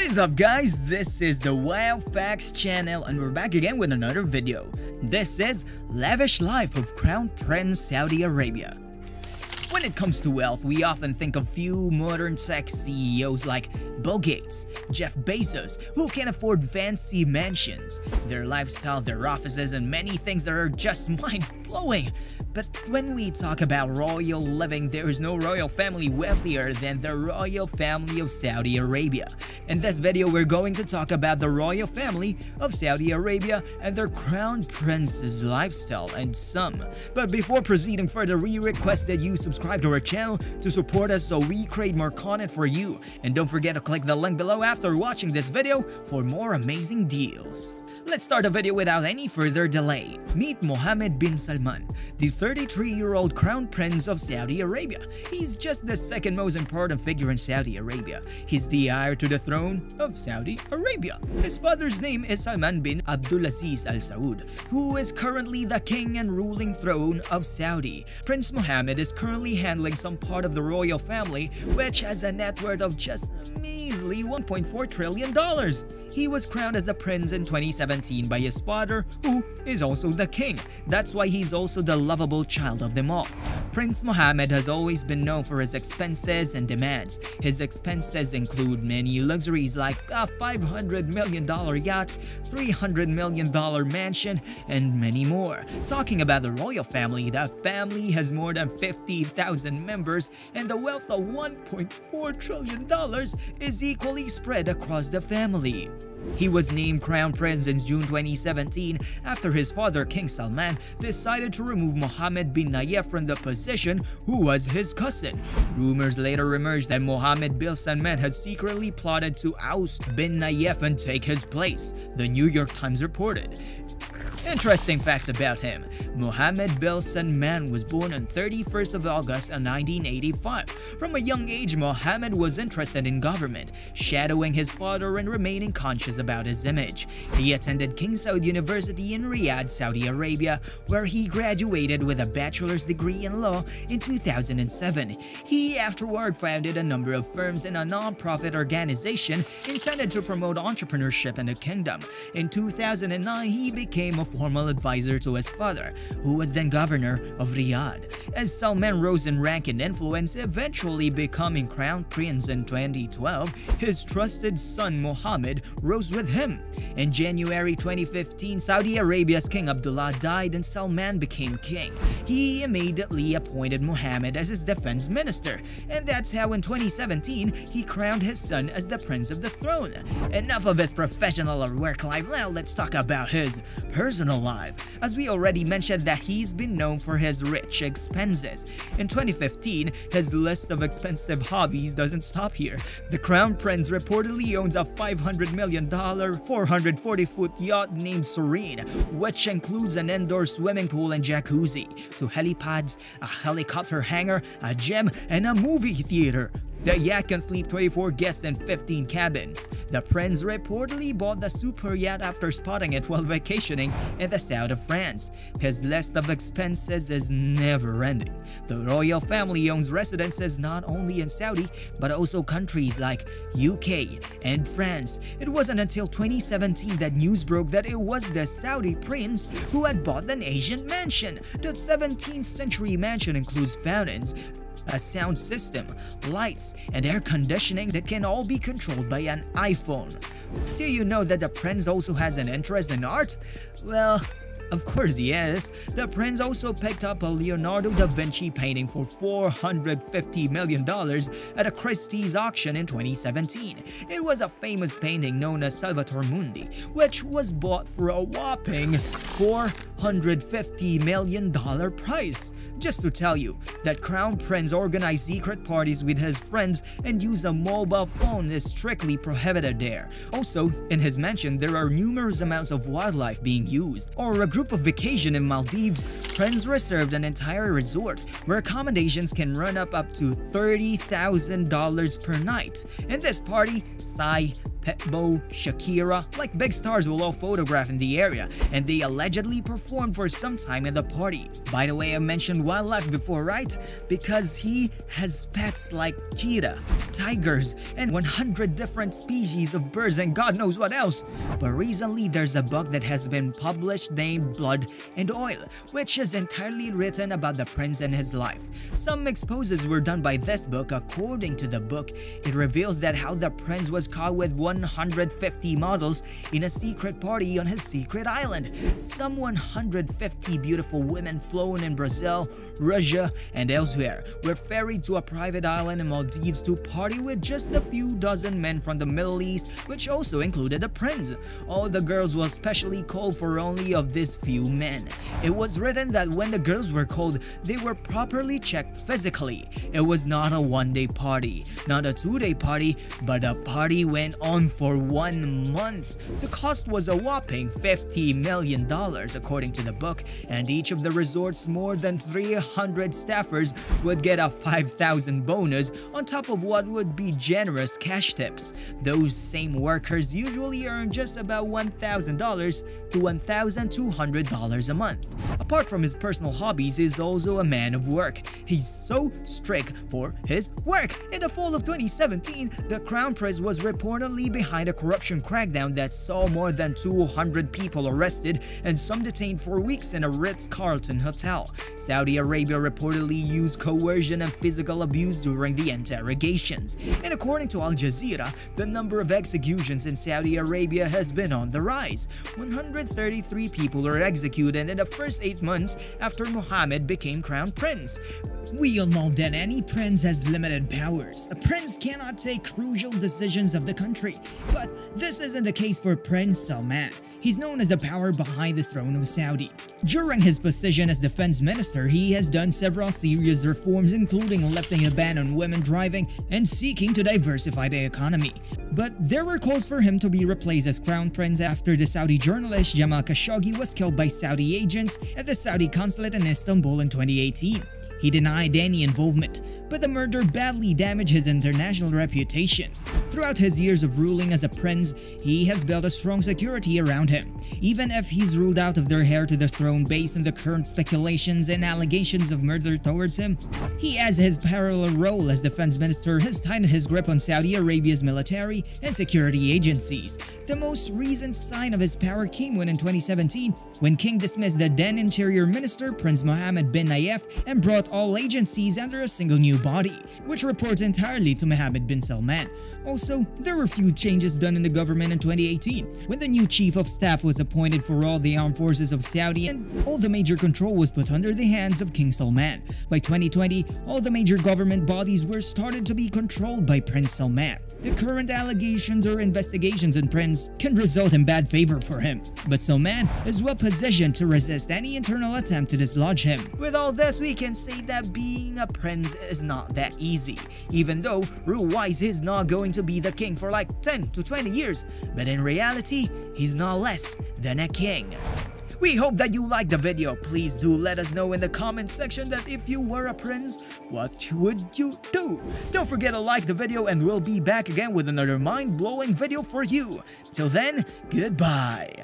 What is up, guys? This is the Wow Facts channel and we're back again with another video. This is Lavish Life of Crown Prince Saudi Arabia. When it comes to wealth, we often think of few modern tech CEOs like Bill Gates, Jeff Bezos, who can afford fancy mansions, their lifestyle, their offices, and many things that are just mind-blowing. But when we talk about royal living, there is no royal family wealthier than the royal family of Saudi Arabia. In this video, we're going to talk about the royal family of Saudi Arabia and their crown prince's lifestyle and some. But before proceeding further, we request that you subscribe to our channel to support us so we create more content for you. And don't forget to click the link below after watching this video for more amazing deals. Let's start the video without any further delay. Meet Mohammed bin Salman, the 33-year-old crown prince of Saudi Arabia. He's just the second most important figure in Saudi Arabia. He's the heir to the throne of Saudi Arabia. His father's name is Salman bin Abdulaziz Al Saud, who is currently the king and ruling throne of Saudi. Prince Mohammed is currently handling some part of the royal family, which has a net worth of just a measly $1.4 trillion. He was crowned as a prince in 2017 by his father, who is also the king. That's why he's also the lovable child of them all. Prince Mohammed has always been known for his expenses and demands. His expenses include many luxuries like a $500 million yacht, $300 million mansion, and many more. Talking about the royal family, the family has more than 50,000 members, and the wealth of $1.4 trillion is equally spread across the family. He was named Crown Prince in June 2017 after his father, King Salman, decided to remove Mohammed bin Nayef from the position, who was his cousin. Rumors later emerged that Mohammed bin Salman had secretly plotted to oust bin Nayef and take his place, the New York Times reported. Interesting facts about him. Mohammed bin Salman was born on 31st of August 1985. From a young age, Mohammed was interested in government, shadowing his father and remaining conscious about his image. He attended King Saud University in Riyadh, Saudi Arabia, where he graduated with a bachelor's degree in law in 2007. He afterward founded a number of firms and a non-profit organization intended to promote entrepreneurship in the kingdom. In 2009, he became a formal advisor to his father, who was then governor of Riyadh. As Salman rose in rank and influence, eventually becoming crown prince in 2012, his trusted son Mohammed rose with him. In January 2015, Saudi Arabia's King Abdullah died and Salman became king. He immediately appointed Mohammed as his defense minister, and that's how in 2017 he crowned his son as the prince of the throne. Enough of his professional or work life, now let's talk about his personal life. As we already mentioned that he's been known for his rich expenses. In 2015, his list of expensive hobbies doesn't stop here. The crown prince reportedly owns a $500 million 440-foot yacht named Serene, which includes an indoor swimming pool and jacuzzi, 2 helipads, a helicopter hangar, a gym, and a movie theater. The yacht can sleep 24 guests in 15 cabins. The prince reportedly bought the super yacht after spotting it while vacationing in the south of France. His list of expenses is never-ending. The royal family owns residences not only in Saudi, but also countries like UK and France. It wasn't until 2017 that news broke that it was the Saudi prince who had bought an Asian mansion. The 17th century mansion includes fountains, a sound system, lights, and air conditioning that can all be controlled by an iPhone. Do you know that the prince also has an interest in art? Well, of course he is. The prince also picked up a Leonardo da Vinci painting for $450 million at a Christie's auction in 2017. It was a famous painting known as Salvator Mundi, which was bought for a whopping $450 million price. Just to tell you that Crown Prince organized secret parties with his friends and use a mobile phone is strictly prohibited there. Also, in his mansion, there are numerous amounts of wildlife being used. Or a group of vacation in Maldives, Prince reserved an entire resort where accommodations can run up to $30,000 per night. In this party, Sai Pitbull, Shakira, like big stars will all photograph in the area, and they allegedly performed for some time at the party. By the way, I mentioned wildlife before, right? Because he has pets like cheetah, tigers, and 100 different species of birds and God knows what else. But recently there's a book that has been published named Blood and Oil, which is entirely written about the prince and his life. Some exposes were done by this book. According to the book, it reveals that how the prince was caught with 150 models in a secret party on his secret island. Some 150 beautiful women flown in Brazil, Russia, and elsewhere were ferried to a private island in Maldives to party with just a few dozen men from the Middle East, which also included the prince. All the girls were specially called for only of these few men. It was written that when the girls were called, they were properly checked physically. It was not a one-day party, not a two-day party, but a party went on for 1 month. The cost was a whopping $50 million according to the book, and each of the resort's more than 300 staffers would get a $5,000 bonus on top of what would be generous cash tips. Those same workers usually earn just about $1,000 to $1,200 a month. Apart from his personal hobbies, he's also a man of work. He's so strict for his work. In the fall of 2017, the Crown Prince was reportedly behind a corruption crackdown that saw more than 200 people arrested and some detained for weeks in a Ritz-Carlton hotel. Saudi Arabia reportedly used coercion and physical abuse during the interrogations. And according to Al Jazeera, the number of executions in Saudi Arabia has been on the rise. 133 people were executed in the first 8 months after Mohammed became crown prince. We all know that any prince has limited powers. A prince cannot take crucial decisions of the country. But this isn't the case for Prince Salman. He's known as the power behind the throne of Saudi. During his position as defense minister, he has done several serious reforms, including lifting a ban on women driving and seeking to diversify the economy. But there were calls for him to be replaced as crown prince after the Saudi journalist Jamal Khashoggi was killed by Saudi agents at the Saudi consulate in Istanbul in 2018. He denied any involvement, but the murder badly damaged his international reputation. Throughout his years of ruling as a prince, he has built a strong security around him. Even if he's ruled out of their heir to the throne based on the current speculations and allegations of murder towards him, he, as his parallel role as defense minister, has tightened his grip on Saudi Arabia's military and security agencies. The most recent sign of his power came when in 2017, when King dismissed the then Interior Minister Prince Mohammed bin Nayef and brought all agencies under a single new body, which reports entirely to Mohammed bin Salman. Also, there were few changes done in the government in 2018, when the new chief of staff was appointed for all the armed forces of Saudi and all the major control was put under the hands of King Salman. By 2020, all the major government bodies were started to be controlled by Prince Salman. The current allegations or investigations in Prince can result in bad favor for him, but Salman is well positioned to resist any internal attempt to dislodge him. With all this, we can say that being a prince is not that easy, even though rule-wise he's not going to be the king for like 10 to 20 years, but in reality, he's not less than a king. We hope that you liked the video. Please do let us know in the comment section that if you were a prince, what would you do? Don't forget to like the video and we'll be back again with another mind-blowing video for you. Till then, goodbye.